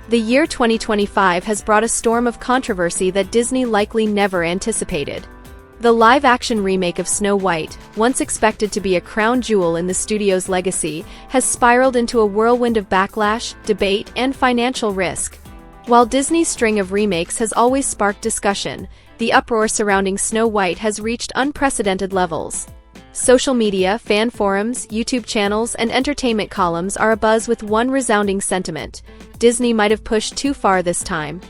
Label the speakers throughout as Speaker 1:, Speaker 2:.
Speaker 1: The year 2025 has brought a storm of controversy that Disney likely never anticipated. The live-action remake of Snow White, once expected to be a crown jewel in the studio's legacy, has spiraled into a whirlwind of backlash, debate, and financial risk. While Disney's string of remakes has always sparked discussion, the uproar surrounding Snow White has reached unprecedented levels. Social media, fan forums, YouTube channels, and entertainment columns are abuzz with one resounding sentiment: Disney might have pushed too far this time.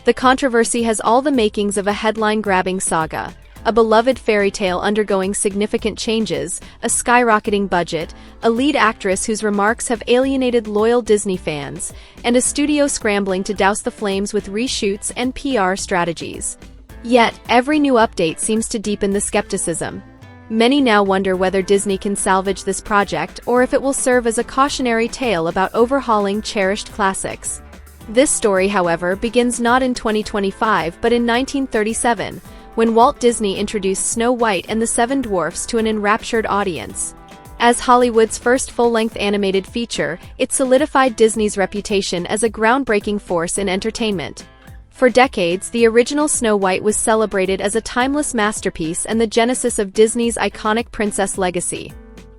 Speaker 1: The controversy has all the makings of a headline-grabbing saga: a beloved fairy tale undergoing significant changes, a skyrocketing budget, a lead actress whose remarks have alienated loyal Disney fans, and a studio scrambling to douse the flames with reshoots and PR strategies. Yet, every new update seems to deepen the skepticism. Many now wonder whether Disney can salvage this project or if it will serve as a cautionary tale about overhauling cherished classics. This story, however, begins not in 2025 but in 1937, when Walt Disney introduced Snow White and the Seven Dwarfs to an enraptured audience. As Hollywood's first full-length animated feature, it solidified Disney's reputation as a groundbreaking force in entertainment. For decades, the original Snow White was celebrated as a timeless masterpiece and the genesis of Disney's iconic princess legacy.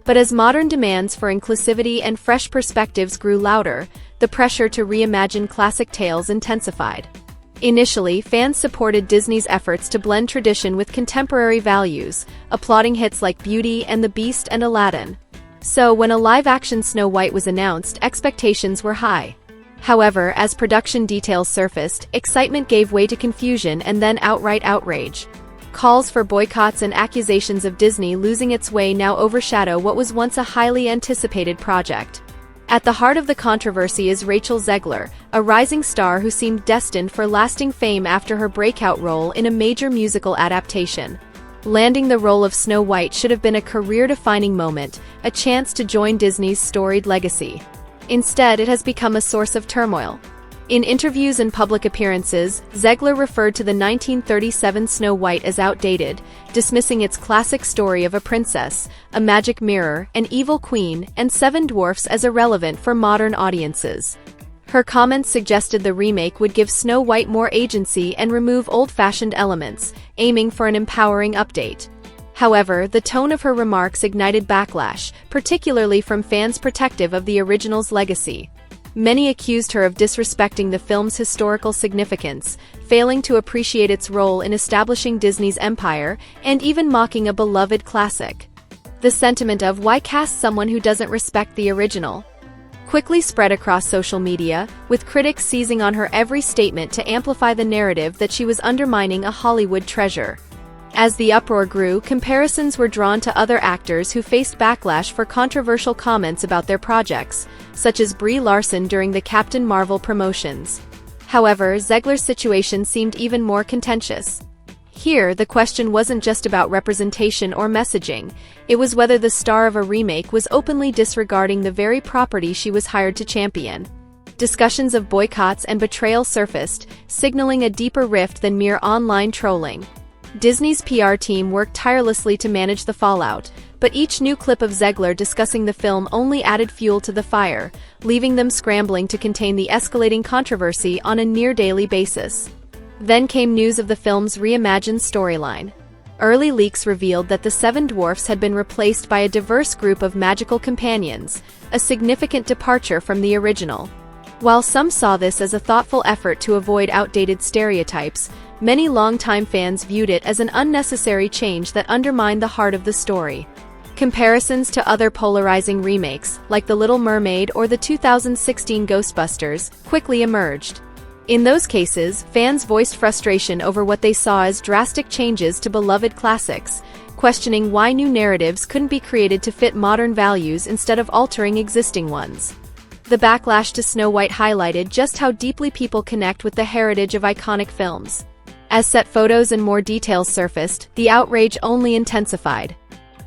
Speaker 1: But as modern demands for inclusivity and fresh perspectives grew louder, the pressure to reimagine classic tales intensified. Initially, fans supported Disney's efforts to blend tradition with contemporary values, applauding hits like Beauty and the Beast and Aladdin. So, when a live-action Snow White was announced, expectations were high. However, as production details surfaced, excitement gave way to confusion and then outright outrage. Calls for boycotts and accusations of Disney losing its way now overshadow what was once a highly anticipated project. At the heart of the controversy is Rachel Zegler, a rising star who seemed destined for lasting fame after her breakout role in a major musical adaptation. Landing the role of Snow White should have been a career-defining moment, a chance to join Disney's storied legacy. Instead, it has become a source of turmoil. In interviews and public appearances, Zegler referred to the 1937 Snow White as outdated, dismissing its classic story of a princess, a magic mirror, an evil queen, and seven dwarfs as irrelevant for modern audiences. Her comments suggested the remake would give Snow White more agency and remove old-fashioned elements, aiming for an empowering update. However, the tone of her remarks ignited backlash, particularly from fans protective of the original's legacy. Many accused her of disrespecting the film's historical significance, failing to appreciate its role in establishing Disney's empire, and even mocking a beloved classic. The sentiment of "why cast someone who doesn't respect the original?" quickly spread across social media, with critics seizing on her every statement to amplify the narrative that she was undermining a Hollywood treasure. As the uproar grew, comparisons were drawn to other actors who faced backlash for controversial comments about their projects, such as Brie Larson during the Captain Marvel promotions. However, Zegler's situation seemed even more contentious. Here, the question wasn't just about representation or messaging, it was whether the star of a remake was openly disregarding the very property she was hired to champion. Discussions of boycotts and betrayal surfaced, signaling a deeper rift than mere online trolling. Disney's PR team worked tirelessly to manage the fallout, but each new clip of Zegler discussing the film only added fuel to the fire, leaving them scrambling to contain the escalating controversy on a near-daily basis. Then came news of the film's reimagined storyline. Early leaks revealed that the Seven Dwarfs had been replaced by a diverse group of magical companions, a significant departure from the original. While some saw this as a thoughtful effort to avoid outdated stereotypes, many longtime fans viewed it as an unnecessary change that undermined the heart of the story. Comparisons to other polarizing remakes, like The Little Mermaid or the 2016 Ghostbusters, quickly emerged. In those cases, fans voiced frustration over what they saw as drastic changes to beloved classics, questioning why new narratives couldn't be created to fit modern values instead of altering existing ones. The backlash to Snow White highlighted just how deeply people connect with the heritage of iconic films. As set photos and more details surfaced, the outrage only intensified.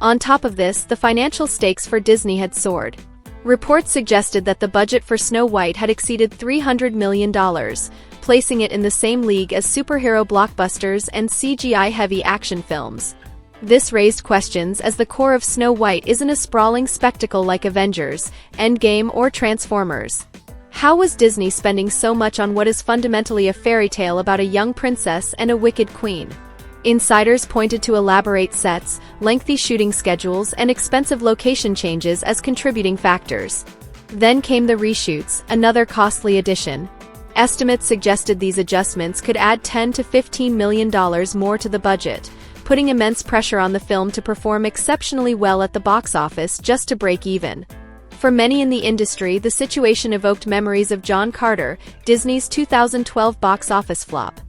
Speaker 1: On top of this, the financial stakes for Disney had soared. Reports suggested that the budget for Snow White had exceeded $300 million, placing it in the same league as superhero blockbusters and CGI-heavy action films. This raised questions as the core of Snow White isn't a sprawling spectacle like Avengers, Endgame, or Transformers. How was Disney spending so much on what is fundamentally a fairy tale about a young princess and a wicked queen? Insiders pointed to elaborate sets, lengthy shooting schedules, and expensive location changes as contributing factors. Then came the reshoots, another costly addition. Estimates suggested these adjustments could add $10 to $15 million more to the budget, putting immense pressure on the film to perform exceptionally well at the box office just to break even. For many in the industry, the situation evoked memories of John Carter, Disney's 2012 box office flop.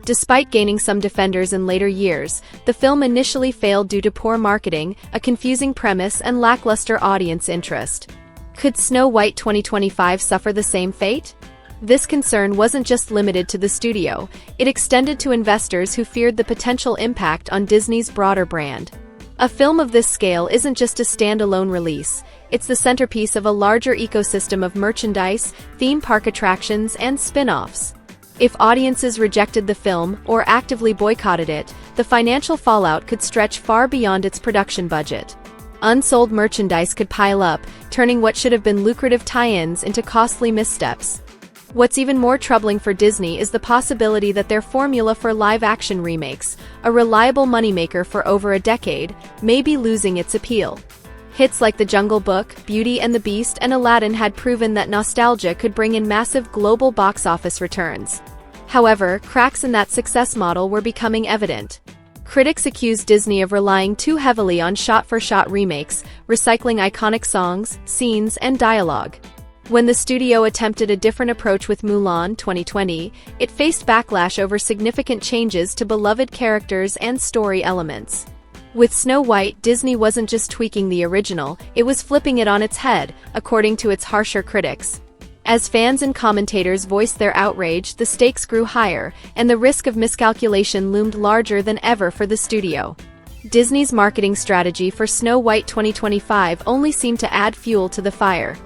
Speaker 1: Despite gaining some defenders in later years, the film initially failed due to poor marketing, a confusing premise, and lackluster audience interest. Could Snow White 2025 suffer the same fate? This concern wasn't just limited to the studio, it extended to investors who feared the potential impact on Disney's broader brand. A film of this scale isn't just a standalone release, it's the centerpiece of a larger ecosystem of merchandise, theme park attractions, and spin-offs. If audiences rejected the film or actively boycotted it, the financial fallout could stretch far beyond its production budget. Unsold merchandise could pile up, turning what should have been lucrative tie-ins into costly missteps. What's even more troubling for Disney is the possibility that their formula for live-action remakes, a reliable moneymaker for over a decade, may be losing its appeal. Hits like The Jungle Book, Beauty and the Beast, and Aladdin had proven that nostalgia could bring in massive global box office returns. However, cracks in that success model were becoming evident. Critics accused Disney of relying too heavily on shot-for-shot remakes, recycling iconic songs, scenes, and dialogue. When the studio attempted a different approach with Mulan 2020, it faced backlash over significant changes to beloved characters and story elements. With Snow White, Disney wasn't just tweaking the original, it was flipping it on its head, according to its harsher critics. As fans and commentators voiced their outrage, the stakes grew higher, and the risk of miscalculation loomed larger than ever for the studio. Disney's marketing strategy for Snow White 2025 only seemed to add fuel to the fire.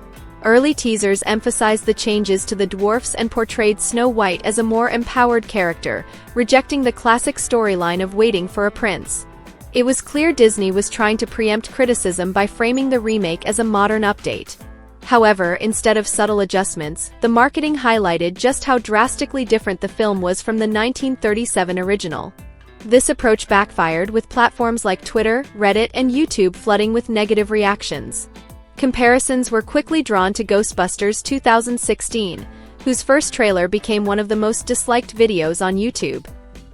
Speaker 1: Early teasers emphasized the changes to the dwarfs and portrayed Snow White as a more empowered character, rejecting the classic storyline of waiting for a prince. It was clear Disney was trying to preempt criticism by framing the remake as a modern update. However, instead of subtle adjustments, the marketing highlighted just how drastically different the film was from the 1937 original. This approach backfired, with platforms like Twitter, Reddit, and YouTube flooding with negative reactions. Comparisons were quickly drawn to Ghostbusters 2016, whose first trailer became one of the most disliked videos on YouTube.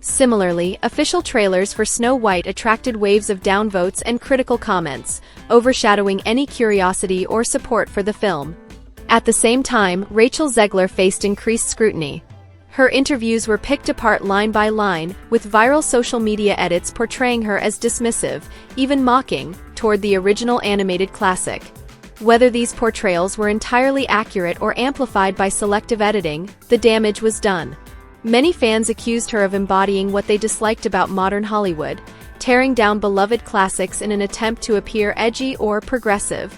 Speaker 1: Similarly, official trailers for Snow White attracted waves of downvotes and critical comments, overshadowing any curiosity or support for the film. At the same time, Rachel Zegler faced increased scrutiny. Her interviews were picked apart line by line, with viral social media edits portraying her as dismissive, even mocking, toward the original animated classic. Whether these portrayals were entirely accurate or amplified by selective editing, the damage was done. Many fans accused her of embodying what they disliked about modern Hollywood, tearing down beloved classics in an attempt to appear edgy or progressive.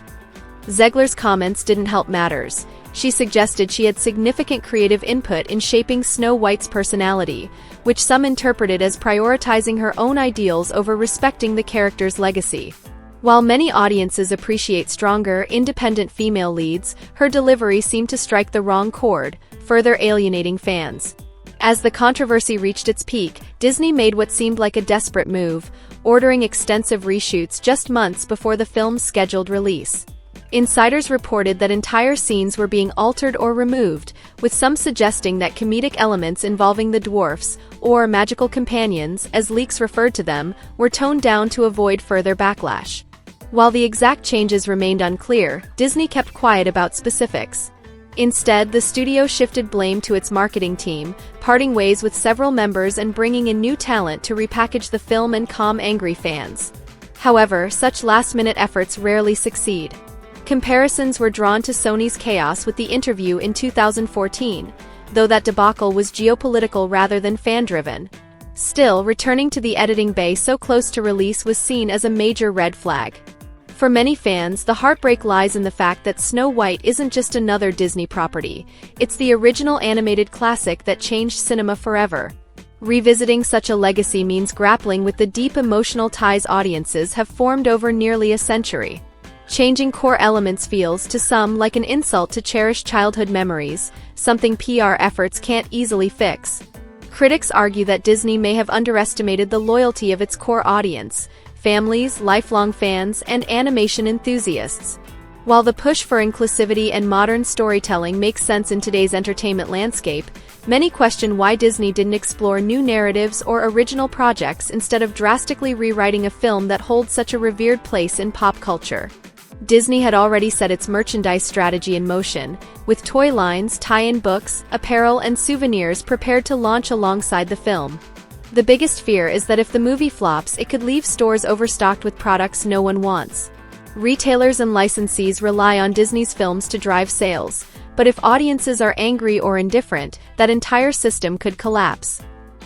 Speaker 1: Zegler's comments didn't help matters. She suggested she had significant creative input in shaping Snow White's personality, which some interpreted as prioritizing her own ideals over respecting the character's legacy. While many audiences appreciate stronger, independent female leads, her delivery seemed to strike the wrong chord, further alienating fans. As the controversy reached its peak, Disney made what seemed like a desperate move, ordering extensive reshoots just months before the film's scheduled release. Insiders reported that entire scenes were being altered or removed, with some suggesting that comedic elements involving the dwarfs, or magical companions, as leaks referred to them, were toned down to avoid further backlash. While the exact changes remained unclear, Disney kept quiet about specifics. Instead, the studio shifted blame to its marketing team, parting ways with several members and bringing in new talent to repackage the film and calm angry fans. However, such last-minute efforts rarely succeed. Comparisons were drawn to Sony's chaos with The Interview in 2014, though that debacle was geopolitical rather than fan-driven. Still, returning to the editing bay so close to release was seen as a major red flag. For many fans, the heartbreak lies in the fact that Snow White isn't just another Disney property, it's the original animated classic that changed cinema forever. Revisiting such a legacy means grappling with the deep emotional ties audiences have formed over nearly a century. Changing core elements feels to some like an insult to cherished childhood memories, something PR efforts can't easily fix. Critics argue that Disney may have underestimated the loyalty of its core audience, families, lifelong fans, and animation enthusiasts. While the push for inclusivity and modern storytelling makes sense in today's entertainment landscape, many question why Disney didn't explore new narratives or original projects instead of drastically rewriting a film that holds such a revered place in pop culture. Disney had already set its merchandise strategy in motion, with toy lines, tie-in books, apparel, and souvenirs prepared to launch alongside the film. The biggest fear is that if the movie flops, it could leave stores overstocked with products no one wants. Retailers and licensees rely on Disney's films to drive sales, but if audiences are angry or indifferent, that entire system could collapse.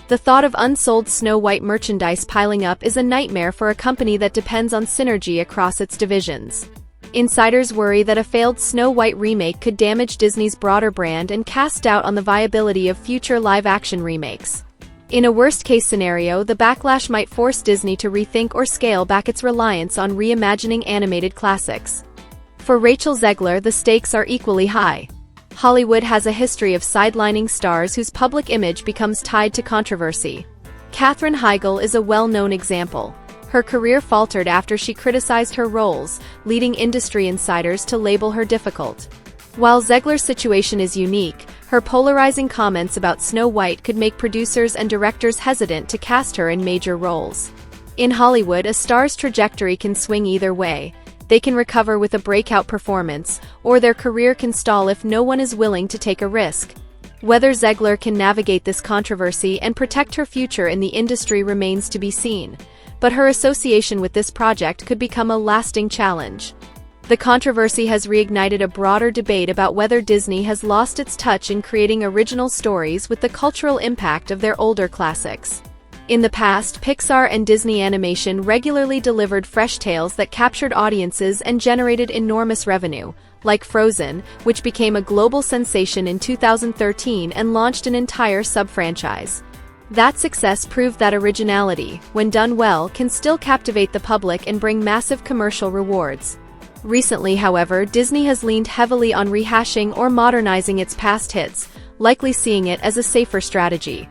Speaker 1: The thought of unsold Snow White merchandise piling up is a nightmare for a company that depends on synergy across its divisions. Insiders worry that a failed Snow White remake could damage Disney's broader brand and cast doubt on the viability of future live-action remakes. In a worst-case scenario, the backlash might force Disney to rethink or scale back its reliance on reimagining animated classics. For Rachel Zegler, the stakes are equally high. Hollywood has a history of sidelining stars whose public image becomes tied to controversy. Katherine Heigl is a well-known example. Her career faltered after she criticized her roles, leading industry insiders to label her difficult. While Zegler's situation is unique, her polarizing comments about Snow White could make producers and directors hesitant to cast her in major roles. In Hollywood, a star's trajectory can swing either way. They can recover with a breakout performance, or their career can stall if no one is willing to take a risk. Whether Zegler can navigate this controversy and protect her future in the industry remains to be seen, but her association with this project could become a lasting challenge. The controversy has reignited a broader debate about whether Disney has lost its touch in creating original stories with the cultural impact of their older classics. In the past, Pixar and Disney Animation regularly delivered fresh tales that captured audiences and generated enormous revenue, like Frozen, which became a global sensation in 2013 and launched an entire sub-franchise. That success proved that originality, when done well, can still captivate the public and bring massive commercial rewards. Recently, however, Disney has leaned heavily on rehashing or modernizing its past hits, likely seeing it as a safer strategy.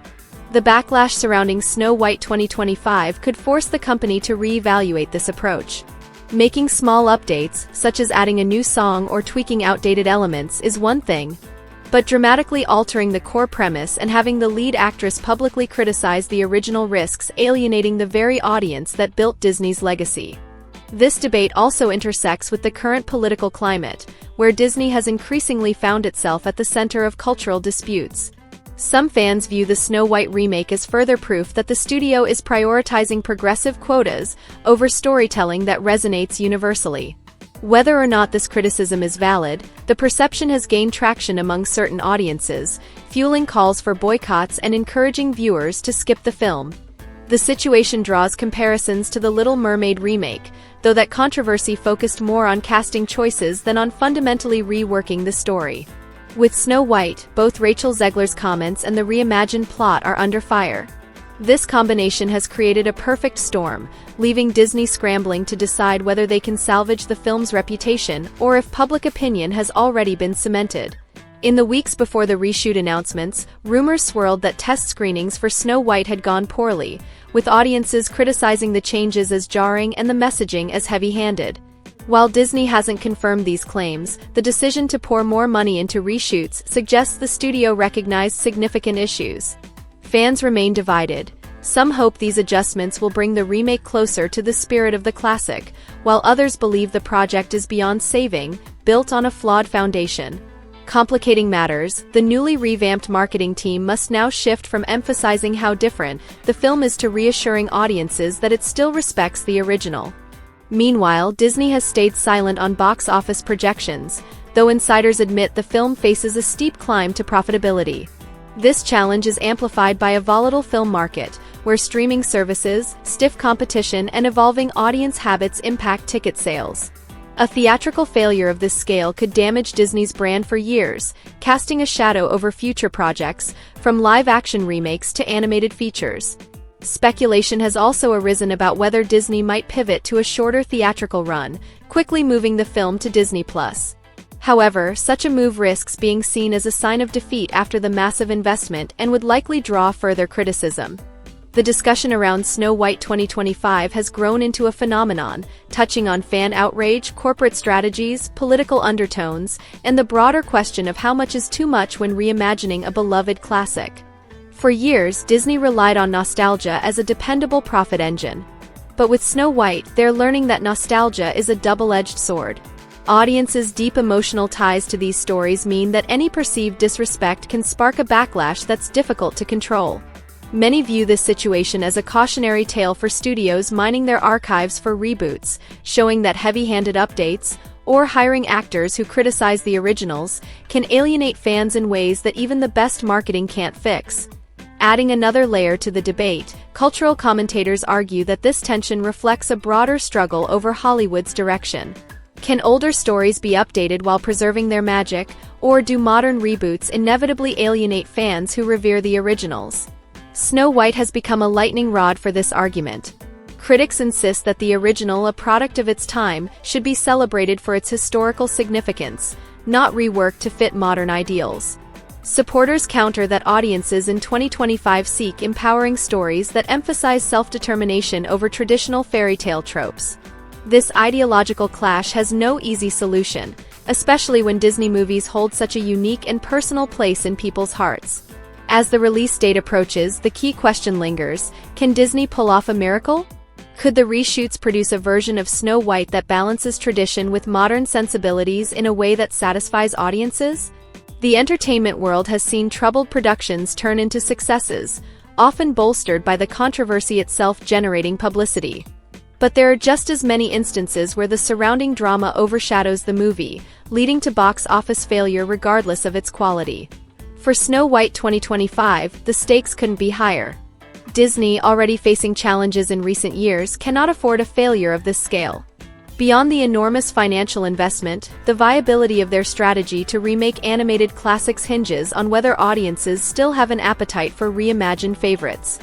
Speaker 1: The backlash surrounding Snow White 2025 could force the company to reevaluate this approach. Making small updates, such as adding a new song or tweaking outdated elements, is one thing, but dramatically altering the core premise and having the lead actress publicly criticize the original risks alienating the very audience that built Disney's legacy. This debate also intersects with the current political climate, where Disney has increasingly found itself at the center of cultural disputes. Some fans view the Snow White remake as further proof that the studio is prioritizing progressive quotas over storytelling that resonates universally. Whether or not this criticism is valid, the perception has gained traction among certain audiences, fueling calls for boycotts and encouraging viewers to skip the film. The situation draws comparisons to The Little Mermaid remake, though that controversy focused more on casting choices than on fundamentally reworking the story. With Snow White, both Rachel Zegler's comments and the reimagined plot are under fire. This combination has created a perfect storm, leaving Disney scrambling to decide whether they can salvage the film's reputation or if public opinion has already been cemented. In the weeks before the reshoot announcements, rumors swirled that test screenings for Snow White had gone poorly, with audiences criticizing the changes as jarring and the messaging as heavy-handed. While Disney hasn't confirmed these claims, the decision to pour more money into reshoots suggests the studio recognized significant issues. Fans remain divided. Some hope these adjustments will bring the remake closer to the spirit of the classic, while others believe the project is beyond saving, built on a flawed foundation. Complicating matters, the newly revamped marketing team must now shift from emphasizing how different the film is to reassuring audiences that it still respects the original. Meanwhile, Disney has stayed silent on box office projections, though insiders admit the film faces a steep climb to profitability. This challenge is amplified by a volatile film market, where streaming services, stiff competition, and evolving audience habits impact ticket sales. A theatrical failure of this scale could damage Disney's brand for years, casting a shadow over future projects, from live-action remakes to animated features. Speculation has also arisen about whether Disney might pivot to a shorter theatrical run, quickly moving the film to Disney+. However, such a move risks being seen as a sign of defeat after the massive investment and would likely draw further criticism. The discussion around Snow White 2025 has grown into a phenomenon, touching on fan outrage, corporate strategies, political undertones, and the broader question of how much is too much when reimagining a beloved classic. For years, Disney relied on nostalgia as a dependable profit engine. But with Snow White, they're learning that nostalgia is a double-edged sword. Audiences' deep emotional ties to these stories mean that any perceived disrespect can spark a backlash that's difficult to control. Many view this situation as a cautionary tale for studios mining their archives for reboots, showing that heavy-handed updates, or hiring actors who criticize the originals, can alienate fans in ways that even the best marketing can't fix. Adding another layer to the debate, cultural commentators argue that this tension reflects a broader struggle over Hollywood's direction. Can older stories be updated while preserving their magic, or do modern reboots inevitably alienate fans who revere the originals? Snow White has become a lightning rod for this argument. Critics insist that the original, a product of its time, should be celebrated for its historical significance, not reworked to fit modern ideals. Supporters counter that audiences in 2025 seek empowering stories that emphasize self-determination over traditional fairy tale tropes. This ideological clash has no easy solution, especially when Disney movies hold such a unique and personal place in people's hearts. As the release date approaches, the key question lingers: can Disney pull off a miracle? Could the reshoots produce a version of Snow White that balances tradition with modern sensibilities in a way that satisfies audiences? The entertainment world has seen troubled productions turn into successes, often bolstered by the controversy itself generating publicity. But there are just as many instances where the surrounding drama overshadows the movie, leading to box office failure regardless of its quality. For Snow White 2025, the stakes couldn't be higher. Disney, already facing challenges in recent years, cannot afford a failure of this scale. Beyond the enormous financial investment, the viability of their strategy to remake animated classics hinges on whether audiences still have an appetite for reimagined favorites.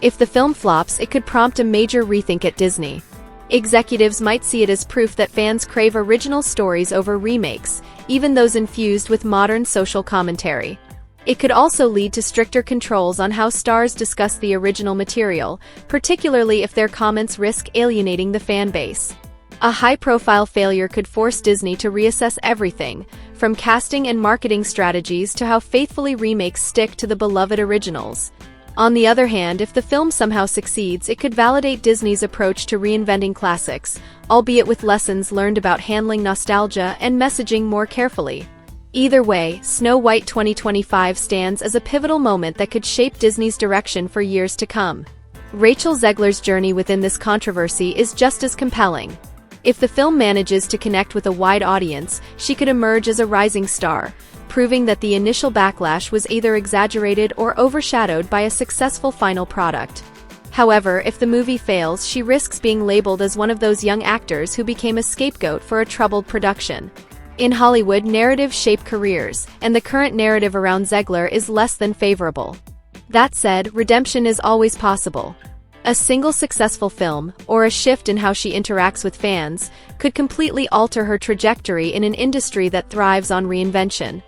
Speaker 1: If the film flops, it could prompt a major rethink at Disney. Executives might see it as proof that fans crave original stories over remakes, even those infused with modern social commentary. It could also lead to stricter controls on how stars discuss the original material, particularly if their comments risk alienating the fan base. A high-profile failure could force Disney to reassess everything, from casting and marketing strategies to how faithfully remakes stick to the beloved originals. On the other hand, if the film somehow succeeds, it could validate Disney's approach to reinventing classics, albeit with lessons learned about handling nostalgia and messaging more carefully. Either way, Snow White 2025 stands as a pivotal moment that could shape Disney's direction for years to come. Rachel Zegler's journey within this controversy is just as compelling. If the film manages to connect with a wide audience, she could emerge as a rising star, proving that the initial backlash was either exaggerated or overshadowed by a successful final product. However, if the movie fails, she risks being labeled as one of those young actors who became a scapegoat for a troubled production. In Hollywood, narratives shape careers, and the current narrative around Zegler is less than favorable. That said, redemption is always possible. A single successful film, or a shift in how she interacts with fans, could completely alter her trajectory in an industry that thrives on reinvention.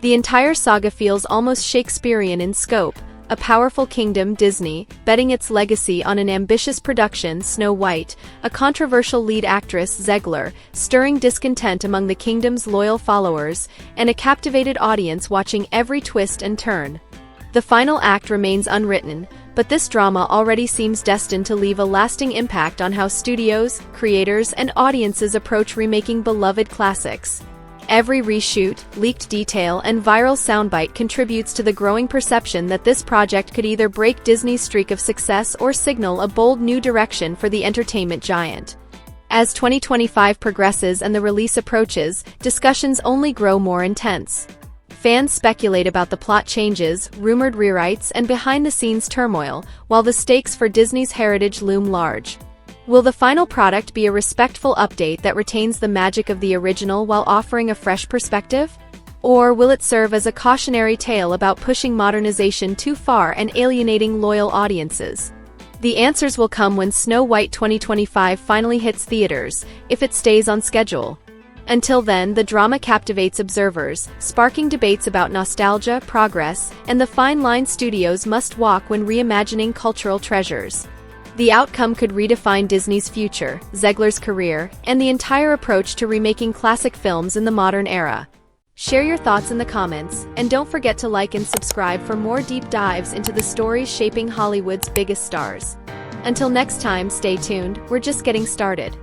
Speaker 1: The entire saga feels almost Shakespearean in scope, a powerful kingdom, Disney, betting its legacy on an ambitious production, Snow White, a controversial lead actress, Zegler, stirring discontent among the kingdom's loyal followers, and a captivated audience watching every twist and turn. The final act remains unwritten, but this drama already seems destined to leave a lasting impact on how studios, creators, and audiences approach remaking beloved classics. Every reshoot, leaked detail, and viral soundbite contributes to the growing perception that this project could either break Disney's streak of success or signal a bold new direction for the entertainment giant. As 2025 progresses and the release approaches, discussions only grow more intense. Fans speculate about the plot changes, rumored rewrites, and behind-the-scenes turmoil, while the stakes for Disney's heritage loom large. Will the final product be a respectful update that retains the magic of the original while offering a fresh perspective? Or will it serve as a cautionary tale about pushing modernization too far and alienating loyal audiences? The answers will come when Snow White 2025 finally hits theaters, if it stays on schedule. Until then, the drama captivates observers, sparking debates about nostalgia, progress, and the fine line studios must walk when reimagining cultural treasures. The outcome could redefine Disney's future, Zegler's career, and the entire approach to remaking classic films in the modern era. Share your thoughts in the comments, and don't forget to like and subscribe for more deep dives into the stories shaping Hollywood's biggest stars. Until next time, stay tuned, we're just getting started.